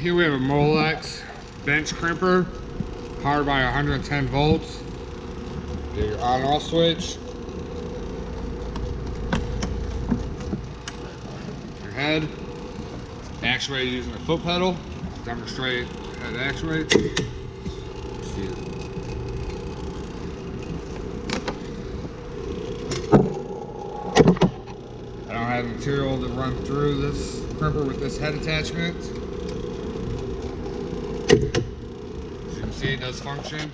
Here we have a Molex bench crimper, powered by 110 volts. Your on-off switch. Your head. Actuated using a foot pedal. Demonstrate head actuate. See it. I don't have material to run through this crimper with this head attachment. As you can see, it does function.